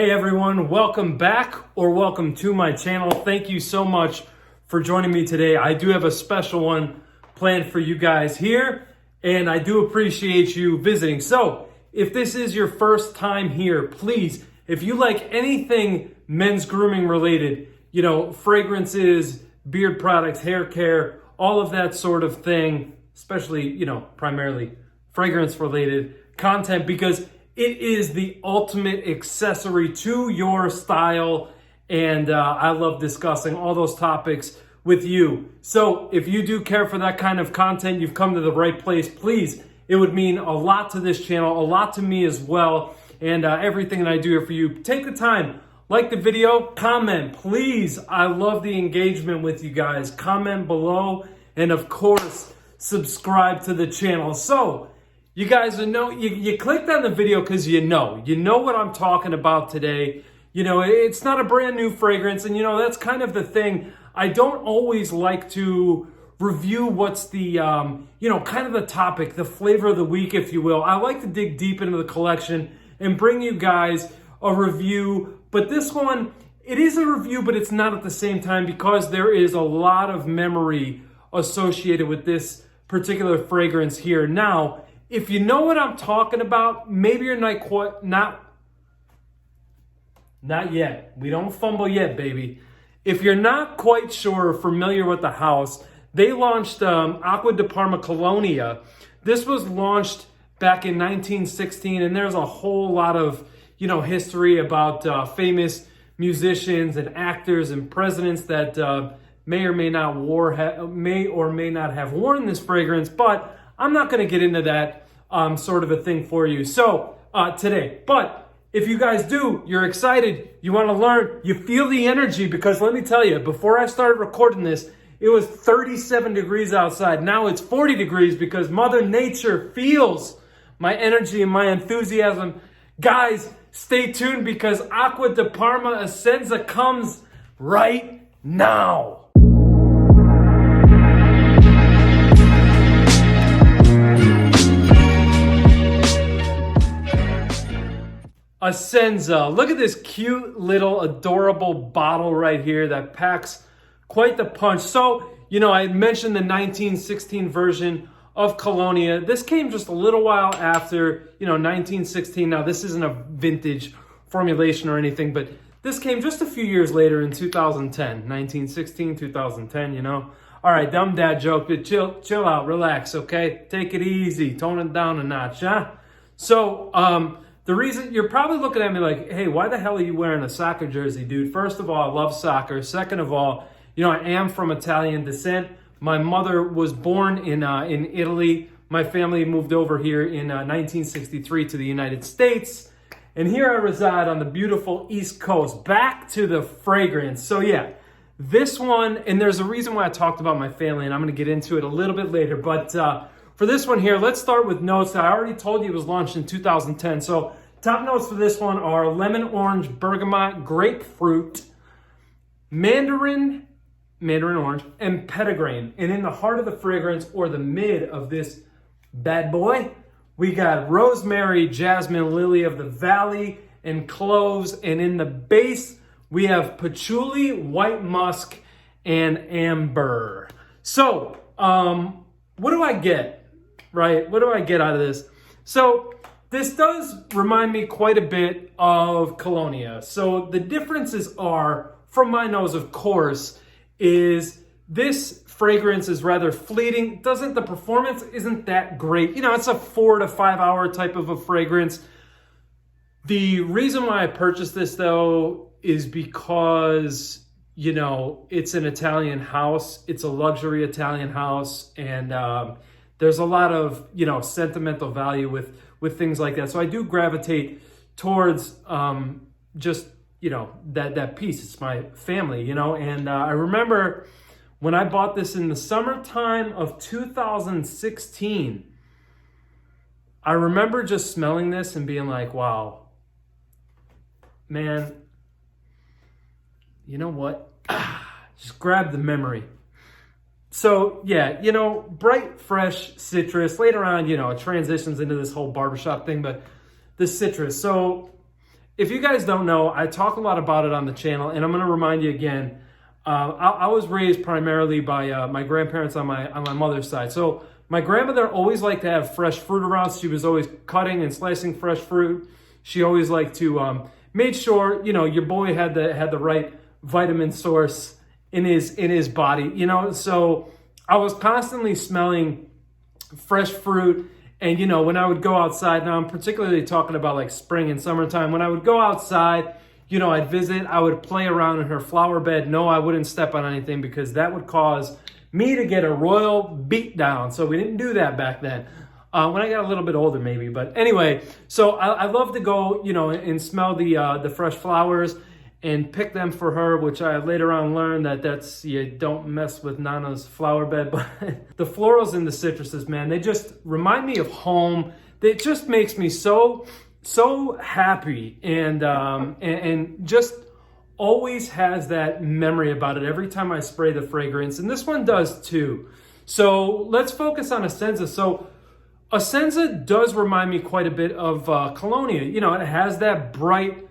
Hey everyone, welcome back or welcome to my channel. Thank you so much for joining me today. I do have a special one planned for you guys here, and I do appreciate you visiting. So if this is your first time here, please, if you like anything men's grooming related, you know, fragrances, beard products, hair care, all of that sort of thing, especially, you know, primarily fragrance related content, because it is the ultimate accessory to your style, and I love discussing all those topics with you. So if you do care for that kind of content, you've come to the right place. Please, it would mean a lot to this channel, a lot to me as well, and everything that I do here for you. Take the time, like the video, comment, please. I love the engagement with you guys. Comment below, and of course, subscribe to the channel. So you guys know, you clicked on the video because you know what I'm talking about today. You know, it's not a brand new fragrance, and you know, that's kind of the thing. I don't always like to review what's the, you know, kind of the topic, the flavor of the week, if you will. I like to dig deep into the collection and bring you guys a review. But this one, it is a review, but it's not at the same time, because there is a lot of memory associated with this particular fragrance here. Now, if you know what I'm talking about, maybe you're not yet. We don't fumble yet, baby. If you're not quite sure or familiar with the house, they launched Acqua di Parma Colonia. This was launched back in 1916, and there's a whole lot of, you know, history about famous musicians and actors and presidents that may or may not have worn this fragrance, but I'm not going to get into that sort of a thing for you today. But if you guys do, you're excited, you want to learn, you feel the energy, because let me tell you, before I started recording this, it was 37 degrees outside. Now it's 40 degrees because Mother Nature feels my energy and my enthusiasm. Guys, stay tuned, because Acqua di Parma Essenza comes right now. Essenza. Look at this cute little adorable bottle right here that packs quite the punch. So, you know, I mentioned the 1916 version of Colonia. This came just a little while after, you know, 1916. Now, this isn't a vintage formulation or anything, but this came just a few years later in 2010. 1916, 2010, you know. All right, dumb dad joke, but chill out, relax, okay? Take it easy, tone it down a notch, huh? So, the reason you're probably looking at me like, hey, why the hell are you wearing a soccer jersey, dude? First of all, I love soccer. Second of all, you know, I am from Italian descent. My mother was born in Italy. My family moved over here in 1963 to the United States. And here I reside on the beautiful East Coast. Back to the fragrance. So yeah, this one, and there's a reason why I talked about my family, and I'm going to get into it a little bit later. But for this one here, let's start with notes. I already told you it was launched in 2010. So top notes for this one are lemon, orange, bergamot, grapefruit, mandarin orange, and petitgrain. And in the heart of the fragrance, or the mid of this bad boy, we got rosemary, jasmine, lily of the valley, and cloves. And in the base, we have patchouli, white musk, and amber. So, what do I get? Right? What do I get out of this? So this does remind me quite a bit of Colonia. So the differences are, from my nose, of course, is this fragrance is rather fleeting. The performance isn't that great. You know, it's a 4 to 5 hour type of a fragrance. The reason why I purchased this, though, is because, you know, it's an Italian house. It's a luxury Italian house, and there's a lot of, you know, sentimental value with things like that. So I do gravitate towards just, you know, that piece. It's my family, you know. And I remember when I bought this in the summertime of 2016, I remember just smelling this and being like, wow, man, you know what? Just grab the memory. So yeah, you know, bright, fresh citrus. Later on, you know, it transitions into this whole barbershop thing, but the citrus. So if you guys don't know, I talk a lot about it on the channel, and I'm going to remind you again. I was raised primarily by my grandparents on my mother's side. So my grandmother always liked to have fresh fruit around. She was always cutting and slicing fresh fruit. She always liked to made sure, you know, your boy had the right vitamin source in his body, you know. So I was constantly smelling fresh fruit. And, you know, when I would go outside, now I'm particularly talking about like spring and summertime, when I would go outside, you know, I'd visit, I would play around in her flower bed. No, I wouldn't step on anything because that would cause me to get a royal beat down. So we didn't do that back then. When I got a little bit older, maybe. But anyway, so I love to go, you know, and smell the fresh flowers and pick them for her, which I later on learned that's, you don't mess with Nana's flower bed. But the florals and the citruses, man, they just remind me of home. It just makes me so happy and just always has that memory about it every time I spray the fragrance. And this one does too. So let's focus on Essenza. So Essenza does remind me quite a bit of Colonia. You know, it has that bright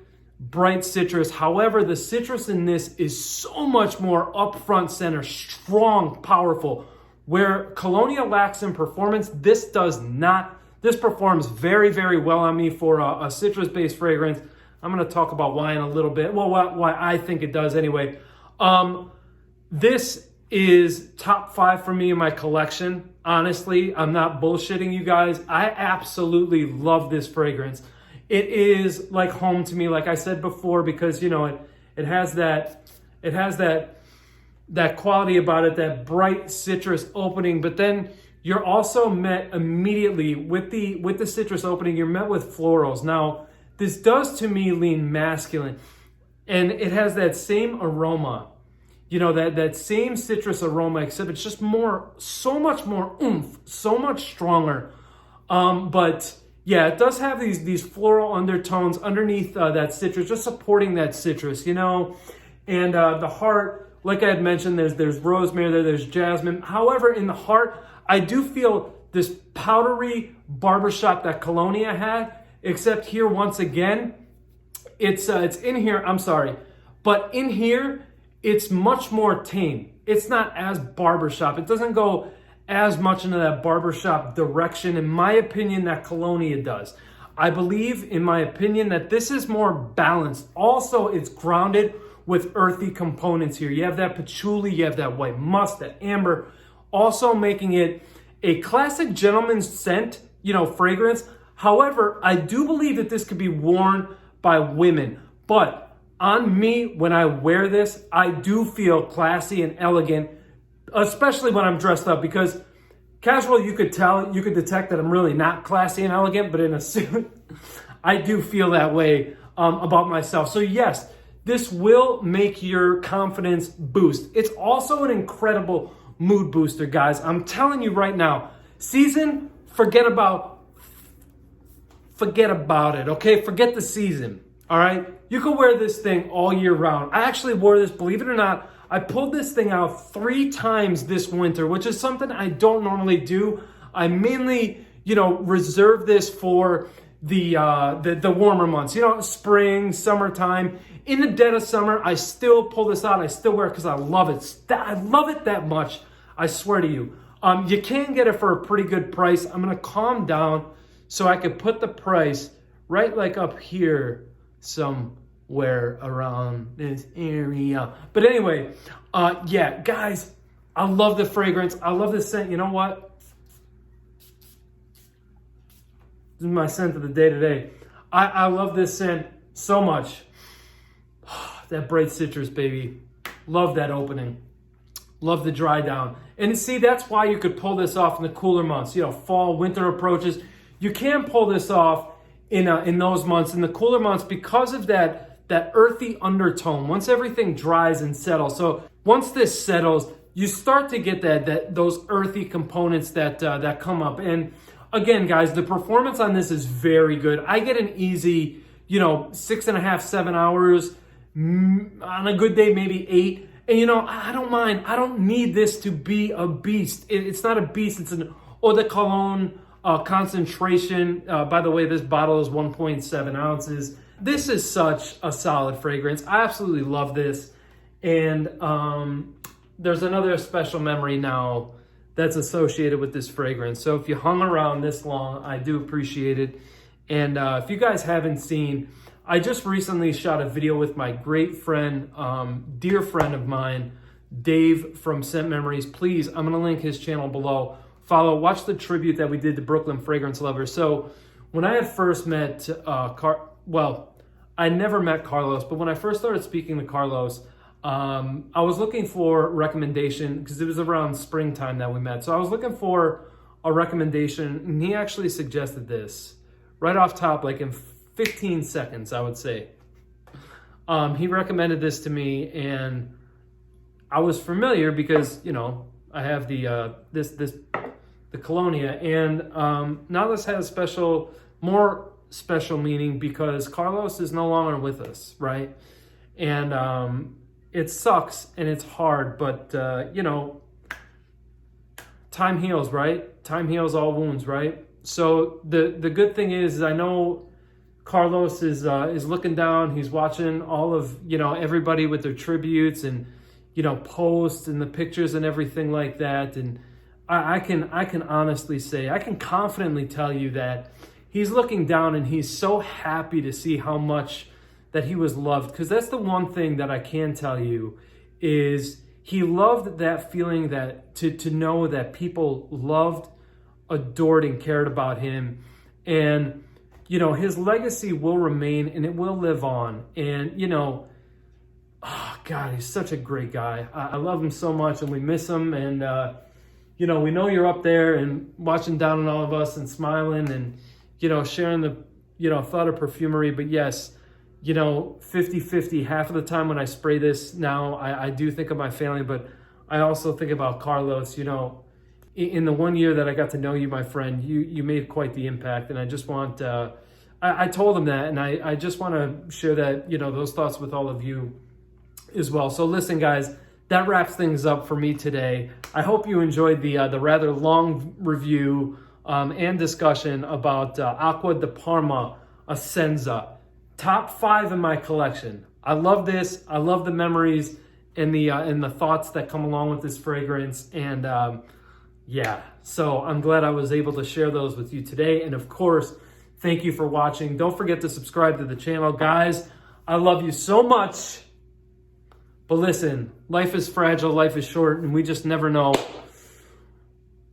citrus. However, the citrus in this is so much more upfront center, strong, powerful. Where Colonia lacks in performance, this does not. This performs very, very well on me for a citrus-based fragrance. I'm going to talk about why in a little bit. Well, why I think it does anyway. This is top 5 for me in my collection. Honestly, I'm not bullshitting you guys. I absolutely love this fragrance. It is like home to me, like I said before, because, you know, it has that quality about it, that bright citrus opening. But then you're also met immediately with the citrus opening. You're met with florals. Now, this does to me lean masculine, and it has that same aroma. You know, that same citrus aroma, except it's just so much more oomph, so much stronger. But yeah, it does have these floral undertones underneath that citrus, just supporting that citrus, you know. And the heart, like I had mentioned, there's rosemary there's jasmine. However, in the heart, I do feel this powdery barbershop that Colonia had, except here, once again, it's in here, I'm sorry, but in here, it's much more tame. It's not as barbershop. It doesn't go as much into that barbershop direction, in my opinion, that Colonia does. I believe, in my opinion, that this is more balanced. Also, it's grounded with earthy components here. You have that patchouli, you have that white musk, that amber, also making it a classic gentleman's scent, you know, fragrance. However, I do believe that this could be worn by women, but on me, when I wear this, I do feel classy and elegant, especially when I'm dressed up, because casual, you could detect that I'm really not classy and elegant, but in a suit, I do feel that way about myself. So yes, this will make your confidence boost. It's also an incredible mood booster, guys. I'm telling you right now, season, forget about it, okay? Forget the season, all right? You can wear this thing all year round. I actually wore this, believe it or not, I pulled this thing out 3 times this winter, which is something I don't normally do. I mainly, you know, reserve this for the warmer months, you know, spring, summertime. In the dead of summer, I still pull this out. I still wear it because I love it. I love it that much. I swear to you. You can get it for a pretty good price. I'm going to calm down so I can put the price right like up here somewhere around this area. But anyway, yeah, guys, I love the fragrance. I love the scent. You know what? This is my scent of the day today. I love this scent so much. That bright citrus, baby. Love that opening. Love the dry down. And see, that's why you could pull this off in the cooler months. You know, fall, winter approaches. You can pull this off in those months, in the cooler months, because of that earthy undertone. Once everything dries and settles. So once this settles, you start to get those earthy components that come up. And again, guys, the performance on this is very good. I get an easy, 6.5, 7 hours. On a good day, maybe 8. And I don't mind. I don't need this to be a beast. It's not a beast. It's an eau de cologne concentration. By the way, this bottle is 1.7 ounces. This is such a solid fragrance. I absolutely love this. And there's another special memory now that's associated with this fragrance. So if you hung around this long, I do appreciate it. And if you guys haven't seen, I just recently shot a video with my great friend, dear friend of mine, Dave from Scent Memories. Please, I'm going to link his channel below. Follow, watch the tribute that we did to Brooklyn Fragrance Lovers. So when I had first met, I never met Carlos, but when I first started speaking to Carlos, I was looking for recommendation because it was around springtime that we met. So I was looking for a recommendation, and he actually suggested this right off top, like in 15 seconds, I would say. He recommended this to me, and I was familiar because, you know, I have the Colonia, and now this has more special meaning because Carlos is no longer with us, right? And it sucks and it's hard, but you know, time heals, right? Time heals all wounds, right? So the good thing is I know Carlos is looking down. He's watching all of, you know, everybody with their tributes and, you know, posts and the pictures and everything like that. And I can honestly say, I can confidently tell you that he's looking down and he's so happy to see how much that he was loved. Because that's the one thing that I can tell you is he loved that feeling that to know that people loved, adored, and cared about him. And, you know, his legacy will remain and it will live on. And, you know, oh God, he's such a great guy. I love him so much and we miss him. And, you know, we know you're up there and watching down on all of us and smiling and, you know, sharing the, you know, thought of perfumery. But yes, you know, 50-50, half of the time when I spray this now, I do think of my family, but I also think about Carlos. You know, in the 1 year that I got to know you, my friend, you made quite the impact. And I just want, I told him that, and I just want to share that, you know, those thoughts with all of you as well. So listen, guys, that wraps things up for me today. I hope you enjoyed the rather long review and discussion about Acqua di Parma Essenza. Top 5 in my collection. I love this. I love the memories and the thoughts that come along with this fragrance. And yeah, so I'm glad I was able to share those with you today. And of course, thank you for watching. Don't forget to subscribe to the channel. Guys, I love you so much. But listen, life is fragile, life is short, and we just never know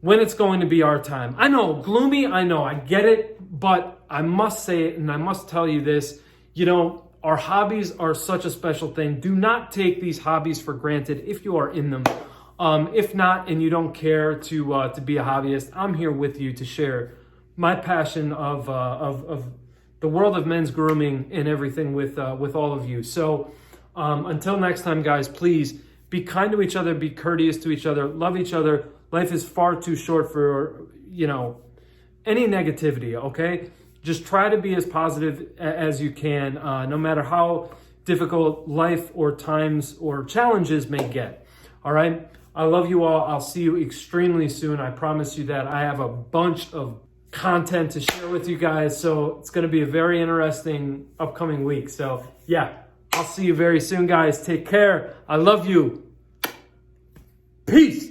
when it's going to be our time. I know, gloomy, I know, I get it, but I must say it and I must tell you this. You know, our hobbies are such a special thing. Do not take these hobbies for granted if you are in them. If not, and you don't care to be a hobbyist, I'm here with you to share my passion of the world of men's grooming and everything with all of you. So until next time, guys, please be kind to each other, be courteous to each other, love each other. Life is far too short for, you know, any negativity, okay? Just try to be as positive as you can, no matter how difficult life or times or challenges may get. All right? I love you all. I'll see you extremely soon. I promise you that. I have a bunch of content to share with you guys, so it's going to be a very interesting upcoming week. So, yeah, I'll see you very soon, guys. Take care. I love you. Peace.